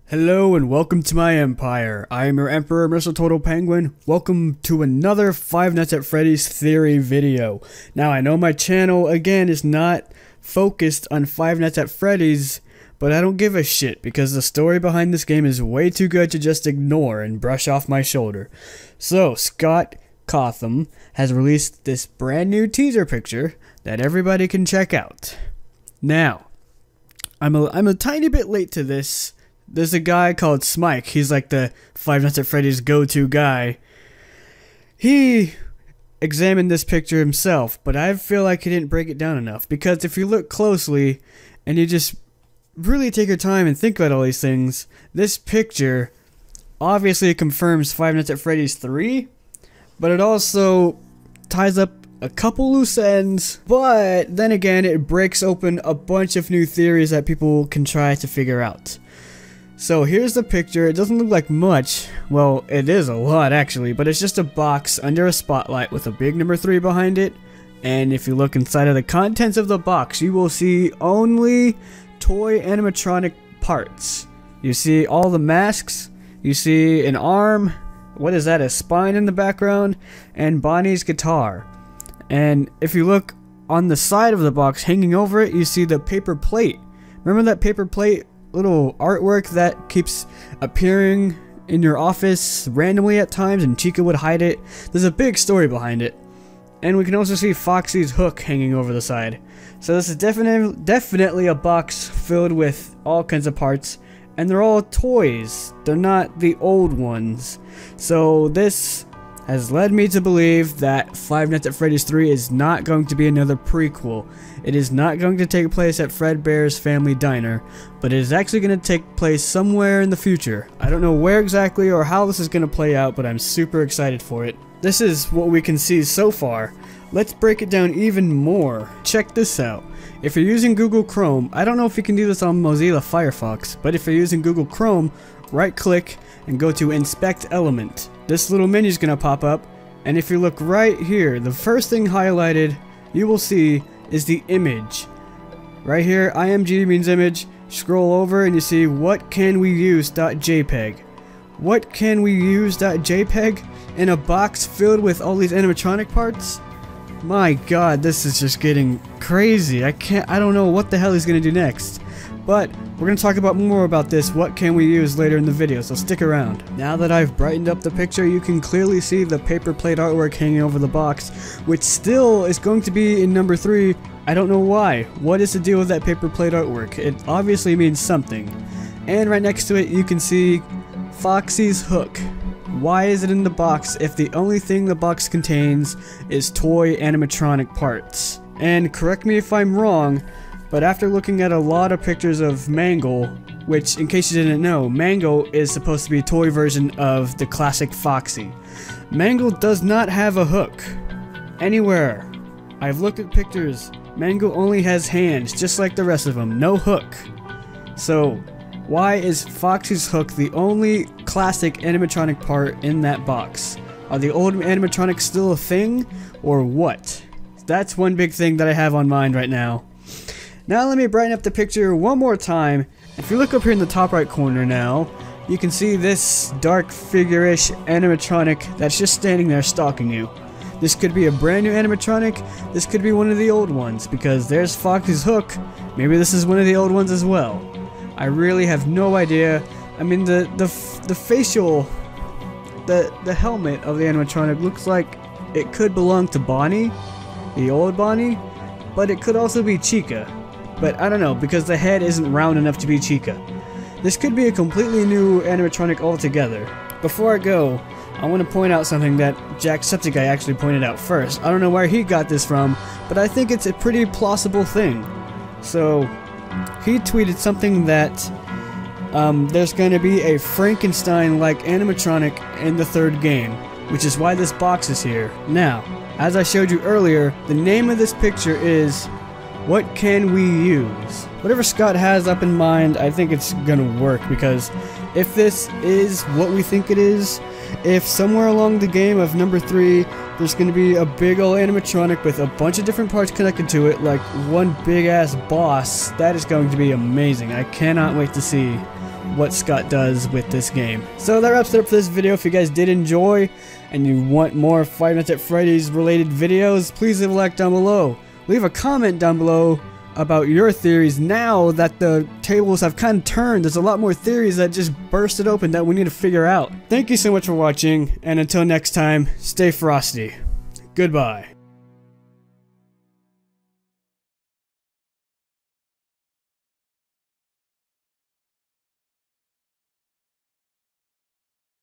Hello and welcome to my empire. I am your emperor, Mr. TotalPenguin. Welcome to another Five Nights at Freddy's theory video. Now I know my channel again is not focused on Five Nights at Freddy's, but I don't give a shit because the story behind this game is way too good to just ignore and brush off my shoulder. So Scott Cotham has released this brand new teaser picture that everybody can check out. Now, I'm a tiny bit late to this. There's a guy called Smike. He's like the Five Nights at Freddy's go-to guy. He examined this picture himself, but I feel like he didn't break it down enough. Because if you look closely and you just really take your time and think about all these things, this picture obviously confirms Five Nights at Freddy's 3, but it also ties up a couple loose ends, but then again it breaks open a bunch of new theories that people can try to figure out. So here's the picture. It doesn't look like much. Well, it is a lot actually, but it's just a box under a spotlight with a big number 3 behind it. And if you look inside of the contents of the box, you will see only toy animatronic parts. You see all the masks, you see an arm, what is that, a spine in the background, and Bonnie's guitar. And if you look on the side of the box hanging over it, you see the paper plate. Remember that paper plate little artwork that keeps appearing in your office randomly at times and Chica would hide it? There's a big story behind it. And we can also see Foxy's hook hanging over the side. So this is definitely a box filled with all kinds of parts, and they're all toys. They're not the old ones. So this has led me to believe that Five Nights at Freddy's 3 is not going to be another prequel. It is not going to take place at Fredbear's Family Diner, but it is actually going to take place somewhere in the future. I don't know where exactly or how this is going to play out, but I'm super excited for it. This is what we can see so far. Let's break it down even more. Check this out. If you're using Google Chrome, I don't know if you can do this on Mozilla Firefox, but if you're using Google Chrome, right click and go to Inspect Element. This little menu is going to pop up, and if you look right here, the first thing highlighted you will see is the image. Right here, IMG means image. Scroll over and you see what can we use.jpg. What can we use.jpg in a box filled with all these animatronic parts? My god, this is just getting crazy. I don't know what the hell he's gonna do next. But we're going to talk about more about this, what can we use, later in the video, so stick around. Now that I've brightened up the picture, you can clearly see the paper plate artwork hanging over the box, which still is going to be in number 3. I don't know why. What is the deal with that paper plate artwork? It obviously means something. And right next to it, you can see Foxy's hook. Why is it in the box if the only thing the box contains is toy animatronic parts? And correct me if I'm wrong, but after looking at a lot of pictures of Mangle, which, in case you didn't know, Mangle is supposed to be a toy version of the classic Foxy. Mangle does not have a hook. Anywhere. I've looked at pictures. Mangle only has hands, just like the rest of them. No hook. So, why is Foxy's hook the only classic animatronic part in that box? Are the old animatronics still a thing, or what? That's one big thing that I have on mind right now. Now let me brighten up the picture one more time. If you look up here in the top right corner now, you can see this dark figure-ish animatronic that's just standing there stalking you. This could be a brand new animatronic, this could be one of the old ones, because there's Foxy's hook. Maybe this is one of the old ones as well. I really have no idea. I mean, the facial, the helmet of the animatronic looks like it could belong to Bonnie, the old Bonnie, but it could also be Chica. But I don't know, because the head isn't round enough to be Chica. This could be a completely new animatronic altogether. Before I go, I want to point out something that Jacksepticeye actually pointed out first. I don't know where he got this from, but I think it's a pretty plausible thing. So, he tweeted something that there's going to be a Frankenstein-like animatronic in the 3rd game, which is why this box is here. Now, as I showed you earlier, the name of this picture is What Can We Use? Whatever Scott has up in mind, I think it's gonna work, because if this is what we think it is, if somewhere along the game of number 3 there's gonna be a big old animatronic with a bunch of different parts connected to it, like one big ass boss, that is going to be amazing. I cannot wait to see what Scott does with this game. So that wraps it up for this video. If you guys did enjoy and you want more Five Nights at Freddy's related videos, please leave a like down below. Leave a comment down below about your theories. Now that the tables have kind of turned, there's a lot more theories that just bursted open that we need to figure out. Thank you so much for watching, and until next time, stay frosty. Goodbye.